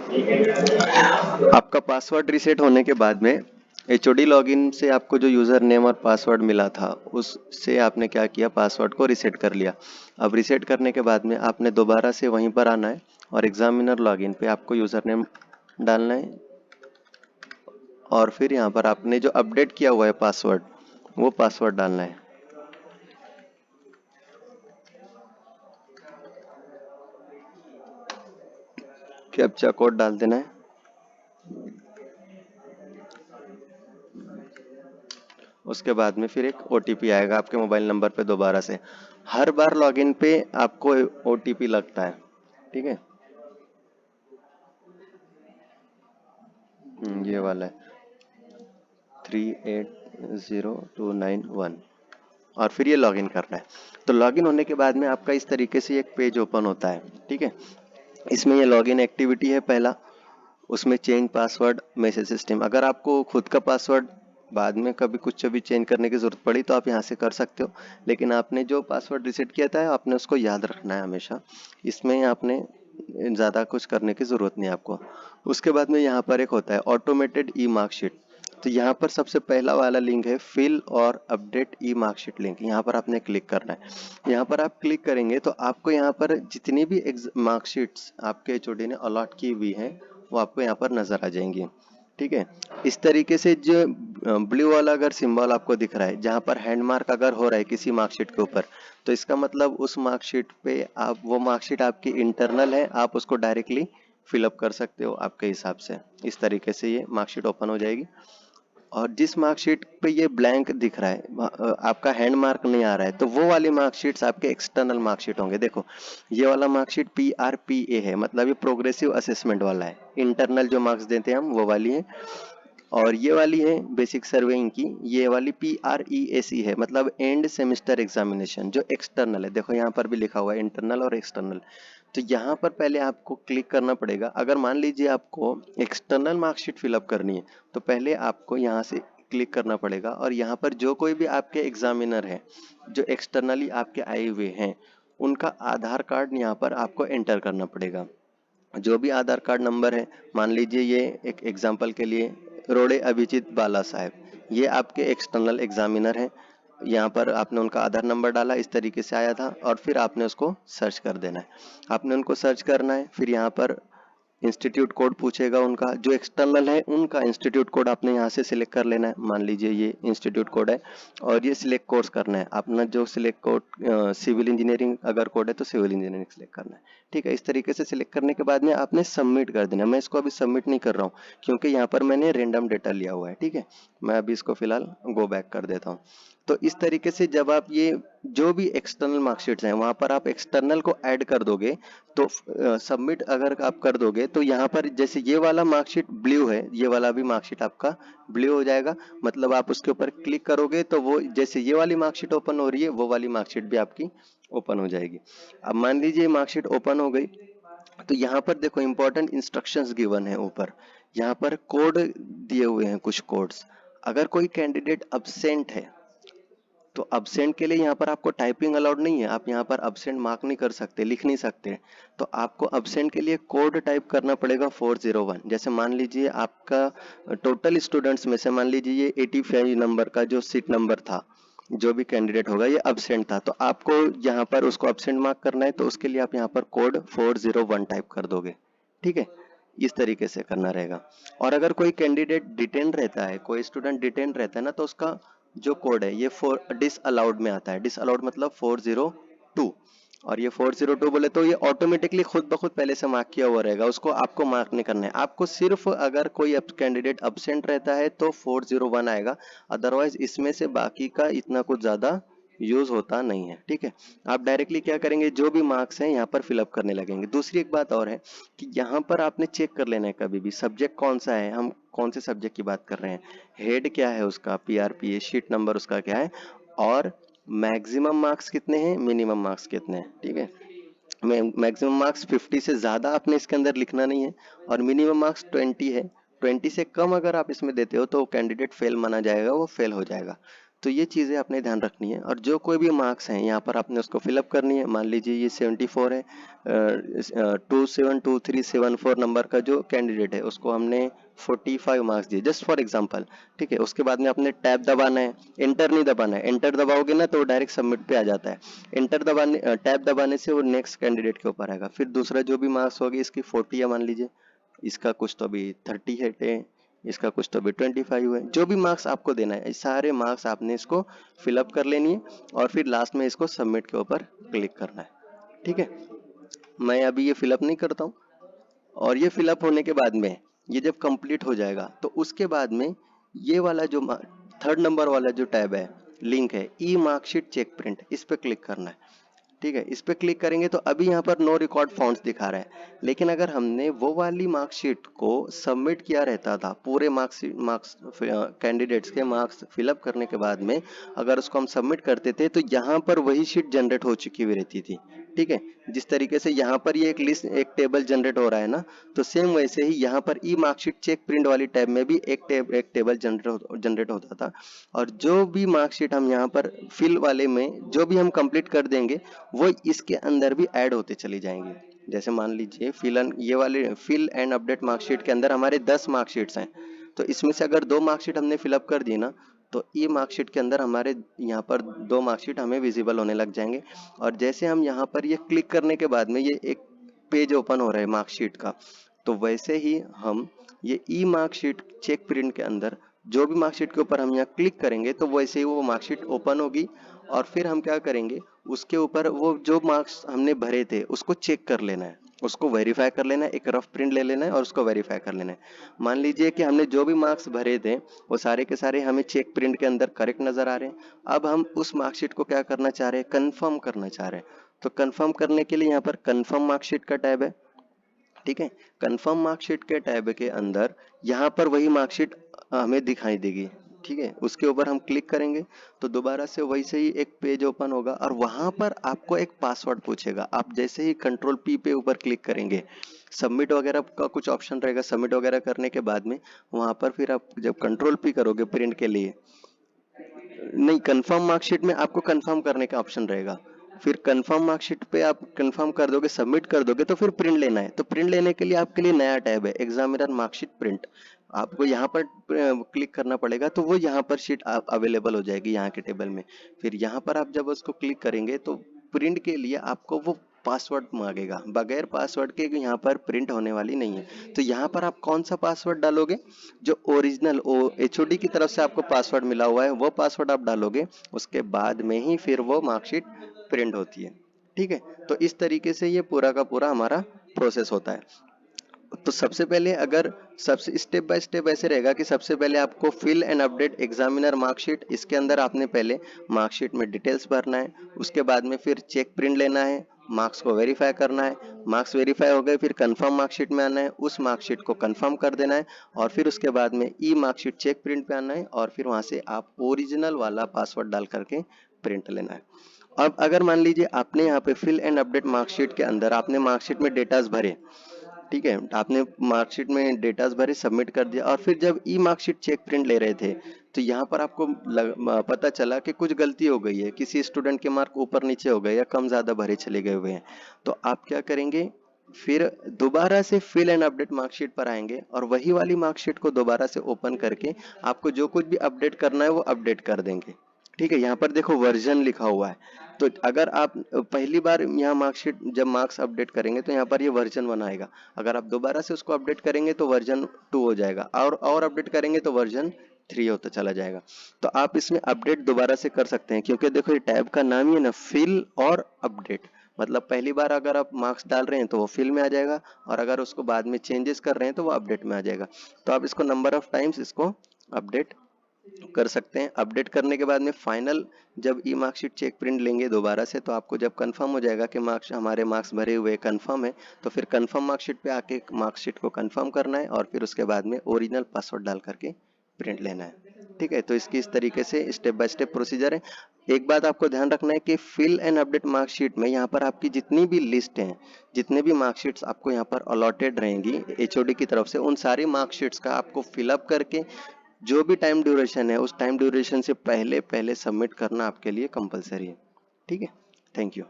आपका password reset होने के बाद में एचओडी लॉगिन से आपको जो यूज़र नेम और पासवर्ड मिला था उससे आपने क्या किया, पासवर्ड को रीसेट कर लिया। अब रीसेट करने के बाद में आपने दोबारा से वहीं पर आना है और एग्जामिनर लॉगिन पे आपको यूज़र नेम डालना है और फिर यहाँ पर आपने जो अपडेट किया हुआ है पासवर्ड वो पासवर्ड डालना है। कैप्चा कोड डाल देना है। उसके बाद में फिर एक ओटीपी आएगा आपके मोबाइल नंबर पे दोबारा से। हर बार लॉगिन पे आपको ओटीपी लगता है, ठीक है। ये वाला है 380291 और फिर ये लॉगिन करना है। तो लॉगिन होने के बाद में आपका इस तरीके से एक पेज ओपन होता है, ठीक है। इसमें ये लॉगिन एक्टिविटी है पहला, उसमें चेंज पासवर्ड मैसेज सिस्टम। अगर आपको खुद का पासवर्ड बाद में कभी कुछ भी चेंज करने की जरूरत पड़ी तो आप यहाँ से कर सकते हो, लेकिन आपने जो पासवर्ड रिसेट किया था आपने उसको याद रखना है हमेशा। इसमें आपने ज़्यादा कुछ करने की ज़रूरत नहीं है आपको। उसके बाद में यहाँ पर एक होता है ऑटोमेटेड ई मार्कशीट। तो यहाँ पर सबसे पहला वाला लिंक है फिल और अपडेट ई मार्कशीट लिंक, यहाँ पर आपने क्लिक करना है। यहाँ पर आप क्लिक करेंगे तो आपको यहाँ पर जितनी भी मार्कशीट्स आपके एचओडी ने अलॉट की हुई है वो आपको यहाँ पर नजर आ जाएंगी, ठीक है। इस तरीके से जो ब्लू वाला अगर सिंबल आपको दिख रहा है जहाँ पर हैंड मार्क अगर हो रहा है किसी मार्कशीट के ऊपर, तो इसका मतलब उस मार्कशीट पे आप, वो मार्कशीट आपकी इंटरनल है, आप उसको डायरेक्टली फिलअप कर सकते हो आपके हिसाब से। इस तरीके से ये मार्कशीट ओपन हो जाएगी। और जिस मार्कशीट पे ये ब्लैंक दिख रहा है आपका हैंड मार्क नहीं आ रहा है, तो वो वाली मार्कशीट्स आपके एक्सटर्नल मार्कशीट होंगे। देखो ये वाला मार्कशीट PRPA है, मतलब ये प्रोग्रेसिव असेसमेंट वाला है। इंटरनल जो मार्क्स देते हैं हम वो वाली है। और ये वाली है बेसिक सर्वेइंग की, ये वाली PREAC है, मतलब एंड सेमेस्टर एग्जामिनेशन जो एक्सटर्नल है। देखो यहाँ पर भी लिखा हुआ है इंटरनल और एक्सटर्नल। तो यहाँ पर पहले आपको क्लिक करना पड़ेगा। अगर मान लीजिए आपको एक्सटर्नल मार्कशीट फिलअप करनी है तो पहले आपको यहाँ से क्लिक करना पड़ेगा और यहाँ पर जो कोई भी आपके एग्जामिनर है जो एक्सटर्नली आपके आए हुए हैं उनका आधार कार्ड यहाँ पर आपको एंटर करना पड़ेगा। जो भी आधार कार्ड नंबर है, मान लीजिए ये एक एग्जाम्पल के लिए रोड़े अभिजीत बाला साहब, ये आपके एक्सटर्नल एग्जामिनर हैं। यहाँ पर आपने उनका आधार नंबर डाला, इस तरीके से आया था और फिर आपने उसको सर्च कर देना है। आपने उनको सर्च करना है, फिर यहाँ पर इंस्टीट्यूट कोड पूछेगा उनका, जो एक्सटर्नल है उनका इंस्टीट्यूट कोड आपने यहाँ से सिलेक्ट कर लेना है। मान लीजिए ये इंस्टीट्यूट कोड है और ये सिलेक्ट कोर्स करना है अपना, जो सिलेक्ट कोड सिविल इंजीनियरिंग अगर कोड है तो सिविल इंजीनियरिंग सिलेक्ट करना है, ठीक है। इस तरीके से सिलेक्ट करने के बाद में आपने सबमिट कर देना। मैं इसको अभी सबमिट नहीं कर रहा हूँ क्योंकि यहाँ पर मैंने रेंडम डेटा लिया हुआ है, ठीक है। मैं अभी इसको फिलहाल गो बैक कर देता हूँ। तो इस तरीके से जब आप ये जो भी एक्सटर्नल मार्कशीट्स हैं वहां पर आप एक्सटर्नल को ऐड कर दोगे तो सबमिट अगर आप कर दोगे तो यहाँ पर जैसे ये वाला मार्कशीट ब्लू है, ये वाला भी मार्कशीट आपका ब्लू हो जाएगा। मतलब आप उसके ऊपर क्लिक करोगे तो वो जैसे ये वाली मार्कशीट ओपन हो रही है वो वाली मार्कशीट भी आपकी ओपन हो जाएगी। अब मान लीजिए मार्कशीट ओपन हो गई तो यहाँ पर देखो इंपॉर्टेंट इंस्ट्रक्शंस गिवन है ऊपर। यहाँ पर कोड दिए हुए हैं कुछ कोड्स। अगर कोई कैंडिडेट अब्सेंट है तो अब्सेंट के लिए यहाँ पर आपको टाइपिंग अलाउड नहीं है, आप यहाँ पर अब्सेंट मार्क नहीं कर सकते, लिख नहीं सकते। तो आपको अब्सेंट के लिए कोड टाइप करना पड़ेगा 401। जैसे मान लीजिए आपका टोटल स्टूडेंट्स में से मान लीजिए ये 85 नंबर का जो सीट नंबर था, जो भी कैंडिडेट होगा ये अब्सेंट था, तो आपको यहाँ पर उसको अब्सेंट मार्क करना है, तो उसके लिए आप यहाँ पर कोड 401 टाइप कर दोगे, ठीक है। इस तरीके से करना रहेगा। और अगर कोई कैंडिडेट डिटेन रहता है, कोई स्टूडेंट डिटेन रहता है ना, तो उसका जो कोड है ये फोर डिस अलाउड में आता है। डिस अलाउड मतलब 402। और ये 402 बोले तो ये ऑटोमेटिकली खुद ब खुद पहले से मार्क किया हुआ रहेगा, उसको आपको मार्क नहीं करना है। आपको सिर्फ अगर कोई कैंडिडेट अब्सेंट रहता है तो 401 आएगा, अदरवाइज इसमें से बाकी का इतना कुछ ज्यादा यूज होता नहीं है, ठीक है। आप डायरेक्टली क्या करेंगे, जो भी मार्क्स हैं यहाँ पर फिलअप करने लगेंगे। दूसरी एक बात और है कि यहाँ पर आपने चेक कर लेना है कभी भी सब्जेक्ट कौन सा है, हम कौन से सब्जेक्ट की बात कर रहे हैं, हेड क्या है उसका, PRPA शीट नंबर उसका क्या है, और मैक्सिमम मार्क्स कितने हैं, मिनिमम मार्क्स कितने हैं, ठीक है। मैक्सिमम मार्क्स 50 से ज्यादा आपने इसके अंदर लिखना नहीं है और मिनिमम मार्क्स 20 है। 20 से कम अगर आप इसमें देते हो तो कैंडिडेट फेल माना जाएगा, वो फेल हो जाएगा। तो ये चीज़ें आपने ध्यान रखनी है। और जो कोई भी मार्क्स हैं यहाँ पर आपने उसको फिलअप करनी है। मान लीजिए ये 74 है, 272374 नंबर का जो कैंडिडेट है उसको हमने 45 मार्क्स दिए, जस्ट फॉर एग्जांपल। ठीक है, उसके बाद में आपने टैब दबाना है, एंटर नहीं दबाना है। एंटर दबाओगे ना तो डायरेक्ट सबमिट पे आ जाता है। एंटर दबाने टैब दबाने से वो नेक्स्ट कैंडिडेट के ऊपर आएगा। फिर दूसरा जो भी मार्क्स होगी, इसकी 40 है मान लीजिए, इसका कुछ तो अभी 30 है, इसका कुछ तो अभी 25 है। जो भी मार्क्स आपको देना है, सारे मार्क्स आपने इसको फिलअप कर लेनी है और फिर लास्ट में इसको सबमिट के ऊपर क्लिक करना है। ठीक है, मैं अभी ये फिलअप नहीं करता हूँ। और ये फिलअप होने के बाद में ये जब कंप्लीट हो जाएगा तो उसके बाद में ये वाला जो थर्ड नंबर वाला जो टैब है, लिंक है, ई मार्कशीट चेक प्रिंट, इस पे क्लिक करना है। ठीक है, इस पे क्लिक करेंगे तो अभी यहाँ पर नो रिकॉर्ड फाउंड्स दिखा रहा है। लेकिन अगर हमने वो वाली मार्कशीट को सबमिट किया रहता था, पूरे मार्क्स कैंडिडेट्स के मार्क्स फिलअप करने के बाद में अगर उसको हम सबमिट करते थे तो यहाँ पर वही शीट जनरेट हो चुकी हुई रहती थी। ठीक है, जिस तरीके से यहाँ पर ये एक लिस्ट, एक टेबल जनरेट हो रहा है ना, तो सेम वैसे ही यहाँ पर ई मार्कशीट चेक प्रिंट वाली टैब में भी एक टेबल जनरेट होता था। और जो भी मार्कशीट हम यहाँ पर फिल वाले में जो भी हम कंप्लीट कर देंगे वो इसके अंदर भी ऐड होते चली जाएंगी। जैसे मान लीजिए ये वाले फिल एंड अपडेट मार्कशीट के अंदर हमारे 10 मार्कशीट्स हैं, तो इसमें से अगर 2 मार्कशीट हमने फिलअप कर दी ना, तो ई मार्कशीट के अंदर हमारे यहाँ पर 2 मार्कशीट हमें विजिबल होने लग जाएंगे। और जैसे हम यहाँ पर ये क्लिक करने के बाद में ये एक पेज ओपन हो रहा है मार्कशीट का, तो वैसे ही हम ये ई मार्कशीट चेक प्रिंट के अंदर जो भी मार्कशीट के ऊपर हम यहाँ क्लिक करेंगे तो वैसे ही वो मार्कशीट ओपन होगी। और फिर हम क्या करेंगे, उसके ऊपर वो जो मार्क्स हमने भरे थे उसको चेक कर लेना है, उसको वेरीफाई कर लेना है, एक रफ प्रिंट ले लेना है और उसको वेरीफाई कर लेना है। मान लीजिए कि हमने जो भी मार्क्स भरे थे वो सारे के सारे हमें चेक प्रिंट के अंदर करेक्ट नजर आ रहे हैं। अब हम उस मार्कशीट को क्या करना चाह रहे हैं, कंफर्म करना चाह रहे हैं। तो कंफर्म करने के लिए यहाँ पर कंफर्म मार्कशीट का टैब है। ठीक है, कंफर्म मार्कशीट के टैब के अंदर यहाँ पर वही मार्कशीट हमें दिखाई देगी। ठीक है, उसके ऊपर हम क्लिक करेंगे तो दोबारा से वैसे ही एक पेज ओपन होगा और वहां पर आपको एक पासवर्ड पूछेगा। आप जैसे ही कंट्रोल पी पे ऊपर क्लिक करेंगे, सबमिट वगैरह का कुछ ऑप्शन रहेगा। सबमिट वगैरह करने के बाद में वहां पर फिर आप जब कंट्रोल पी करोगे प्रिंट के लिए, नहीं, कंफर्म मार्कशीट में आपको कंफर्म करने का ऑप्शन रहेगा। फिर कंफर्म मार्कशीट पे आप कंफर्म कर दोगे, सबमिट कर दोगे, तो फिर प्रिंट लेना है। तो प्रिंट लेने के लिए आपके लिए नया टैब है, एग्जामिनर मार्कशीट प्रिंट। आपको यहाँ पर क्लिक करना पड़ेगा तो वो यहाँ पर शीट अवेलेबल हो जाएगी यहाँ के टेबल में। फिर यहाँ पर आप जब उसको क्लिक करेंगे तो प्रिंट के लिए आपको वो पासवर्ड मांगेगा। बगैर पासवर्ड के यहाँ पर प्रिंट होने वाली नहीं है। तो यहाँ पर आप कौन सा पासवर्ड डालोगे, जो ओरिजिनल एचओडी की तरफ से आपको पासवर्ड मिला हुआ है वो पासवर्ड आप डालोगे। उसके बाद में ही फिर वो मार्कशीट प्रिंट होती है। ठीक है, तो इस तरीके से ये पूरा का पूरा हमारा प्रोसेस होता है। तो सबसे पहले अगर सबसे स्टेप बाय स्टेप ऐसे रहेगा कि सबसे पहले आपको fill and update examiner marksheet, इसके अंदर आपने पहले मार्कशीट में डिटेल्स भरना है। उसके बाद में फिर चेक प्रिंट लेना है, मार्क्स को वेरीफाई करना है। मार्क्स वेरीफाई हो गए, फिर कंफर्म मार्कशीट में आना है, उस मार्कशीट को कंफर्म कर देना है। और फिर उसके बाद में ई मार्कशीट चेक प्रिंट पे आना है और फिर वहां से आप ओरिजिनल वाला पासवर्ड डाल करके प्रिंट लेना है। अब अगर मान लीजिए आपने यहाँ पे फिल एंड अपडेट मार्कशीट के अंदर आपने मार्कशीट में डेटास भरे, ठीक है, आपने मार्कशीट में डेटास भरे, सबमिट कर दिया, और फिर जब ई मार्कशीट चेक प्रिंट ले रहे थे तो यहाँ पर आपको पता चला कि कुछ गलती हो गई है, किसी स्टूडेंट के मार्क ऊपर नीचे हो गए या कम ज्यादा भरे चले गए हुए हैं। तो आप क्या करेंगे, फिर दोबारा से फिल एंड अपडेट मार्कशीट पर आएंगे और वही वाली मार्कशीट को दोबारा से ओपन करके आपको जो कुछ भी अपडेट करना है वो अपडेट कर देंगे। ठीक है, यहाँ पर देखो वर्जन लिखा हुआ है। तो अगर आप पहली बार यहाँ मार्कशीट जब मार्क्स अपडेट करेंगे तो यहाँ पर ये वर्जन 1 आएगा। अगर आप दोबारा से उसको अपडेट करेंगे तो वर्जन 2 हो जाएगा, और अपडेट करेंगे तो वर्जन 3 होता चला जाएगा। तो आप इसमें अपडेट दोबारा से कर सकते हैं, क्योंकि देखो ये टैब का नाम ही है ना, फिल और अपडेट। मतलब पहली बार अगर आप मार्क्स डाल रहे हैं तो वो फिल में आ जाएगा, और अगर उसको बाद में चेंजेस कर रहे हैं तो वो अपडेट में आ जाएगा। तो आप इसको नंबर ऑफ टाइम्स इसको अपडेट कर सकते हैं। अपडेट करने के बाद में फाइनल जब ई मार्कशीट चेक प्रिंट लेंगे दोबारा से, तो आपको जब कंफर्म हो जाएगा कि हमारे मार्क्स भरे हुए कंफर्म है, तो फिर कंफर्म मार्कशीट पे आके मार्कशीट को कंफर्म करना है और फिर उसके बाद में ओरिजिनल पासवर्ड डाल करके प्रिंट लेना है। ठीक है, तो इसकी इस तरीके से स्टेप बाय स्टेप प्रोसीजर है। एक बात आपको ध्यान रखना है कि फिल एंड अपडेट मार्कशीट में यहाँ पर आपकी जितनी भी लिस्ट हैं, जितने भी मार्कशीट्स आपको यहाँ पर अलॉटेड रहेंगी एचओडी की तरफ से, उन सारी मार्कशीट्स का आपको फिलअप करके जो भी टाइम ड्यूरेशन है उस टाइम ड्यूरेशन से पहले पहले सबमिट करना आपके लिए कंपलसरी है। ठीक है, थैंक यू।